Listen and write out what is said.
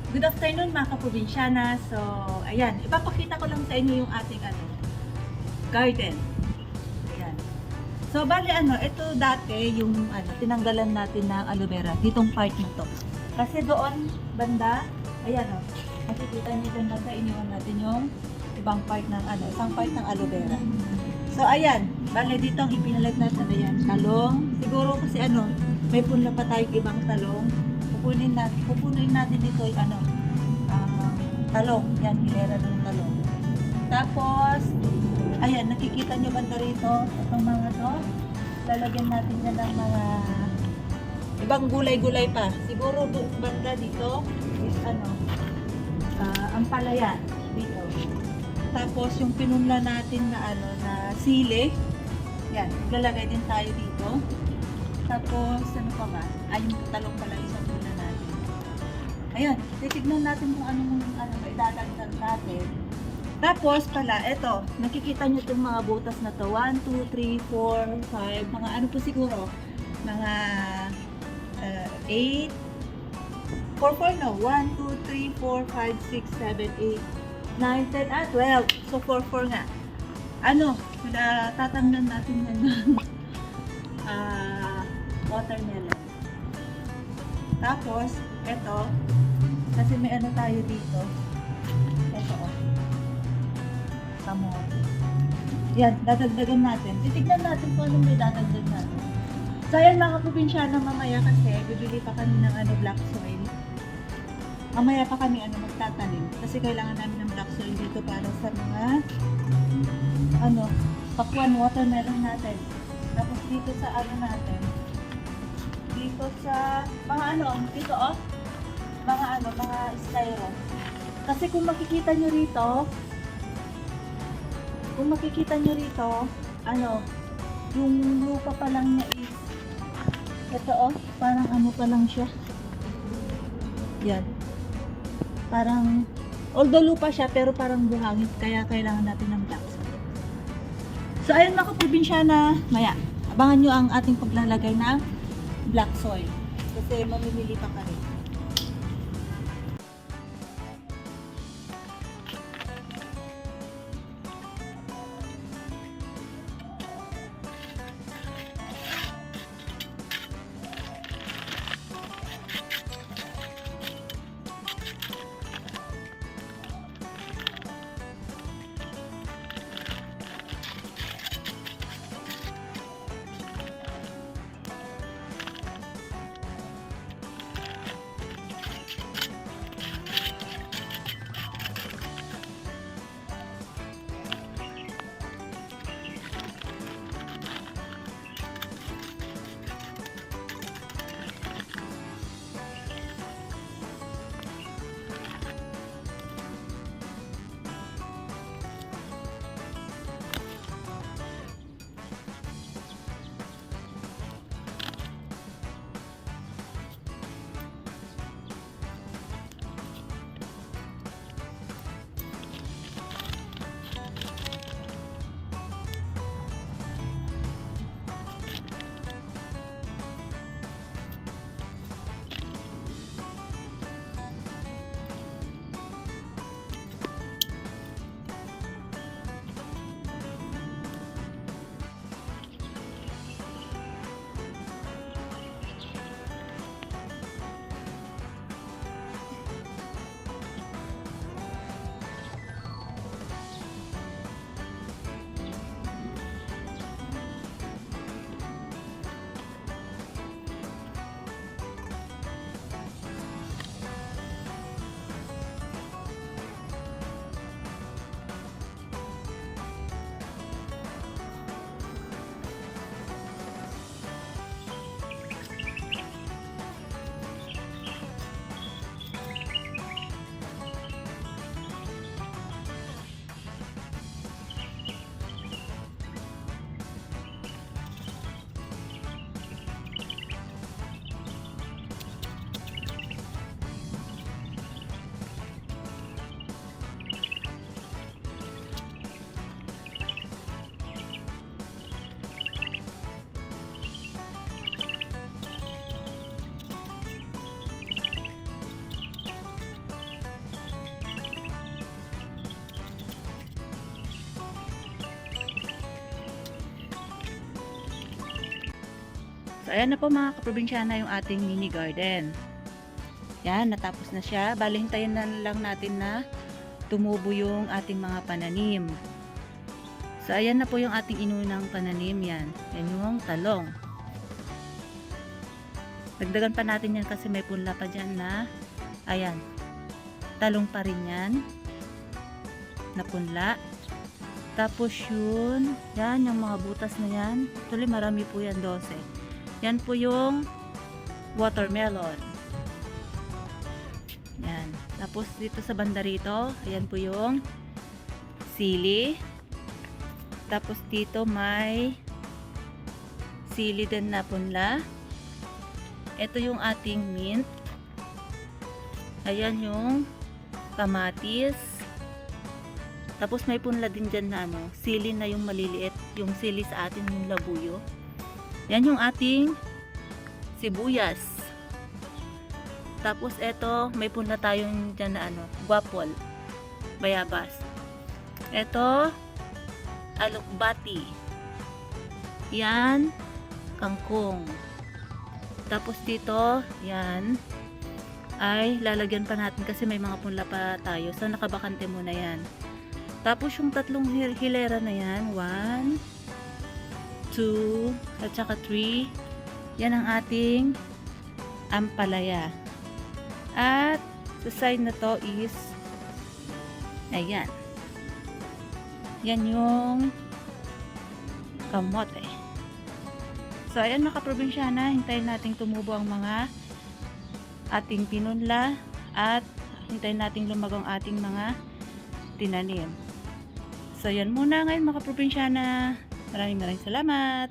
Good afternoon mga kaprobinsyana. So, ayan, ipapakita ko lang sa inyo yung ating garden. Ayan. So, bali ito dati yung tinanggalan natin ng aloe vera, ditong part na to. Kasi doon, banda, ayan makikita niyo dyan banda, iniwan natin yung ibang part ng isang part ng aloe vera. So, ayan, bali dito ang ipinalag natin, ayan, talong. Siguro kasi may punla pa tayong ibang talong. Pupunin natin ito yung talong. Yan, hilera ng talong. Tapos, ayan, nakikita nyo banda rito, itong mga to, lalagyan natin yan ng mga ibang gulay-gulay pa. Siguro banda dito is ampalaya dito. Tapos, yung pinunla natin na na sili, yan, lalagay din tayo dito. Tapos, ano pa ba? Ay, yung talong pala isang muna natin. Ayan, titignan natin kung anong idadagdag natin. Tapos pala, eto, nakikita nyo itong mga butas na to. 1, 2, 3, 4, 5, mga ano po siguro? Mga 8, 4, 4 no? 1, 2, 3, 4, 5, 6, 7, 8, 9, 10, 12. So, 4, 4 nga. Tatanggan natin yan ng watermelon. Tapos, eto, kasi may tayo dito. Eto, kamote. Yan, dadagdagan natin. Titignan natin kung anong may dadagdag natin. So, ayan mga probinsyano, mamaya kasi, bibili pa kami ng black soil. Mamaya pa kami magtatanim. Kasi kailangan namin ng black soil dito para sa mga pakwan watermelon natin. Tapos dito sa natin, dito sa mga dito mga styro. Kasi kung makikita nyo rito, yung lupa pa lang niya is ito parang pa lang siya. Yan. Parang although lupa siya pero parang buhangin, kaya kailangan natin ng black soil. So ayun mga probinsyana, maya abangan nyo ang ating paglalagay ng black soil. Kasi mamimili pa ka rin. So, ayan na po mga kaprobinsyana yung ating mini garden. Yan, natapos na siya. Bali, hintayin na lang natin na tumubo yung ating mga pananim. So, ayan na po yung ating inunang pananim. Yan yung talong. Dagdagan pa natin yan kasi may punla pa dyan na, ayan, talong pa rin yan. Na punla. Tapos yun, yan, yung mga butas na yan. Actually, marami po yan, 12. Yan po yung watermelon. Yan. Tapos dito sa banda rito, ayan po yung sili. Tapos dito may sili din na punla. Ito yung ating mint. Ayan yung kamatis. Tapos may punla din dyan na sili na yung maliliit. Yung sili sa atin yung labuyo. Yan yung ating sibuyas. Tapos ito, may punla tayong dyan na guapol. Bayabas. Ito, alokbati. Yan, kangkong. Tapos dito, yan, ay lalagyan pa natin kasi may mga punla pa tayo. So, nakabakante muna yan. Tapos yung tatlong hilera na yan, 1, 2, at saka 3. Yan ang ating ampalaya. At sa side na to is, ayan. Yan yung kamote. So, ayan mga kaprobinsyana, hintayin nating tumubo ang mga ating pinunla at hintayin nating lumago ang ating mga tinanim. So, yan muna ngayon mga kaprobinsyana. Maraming salamat.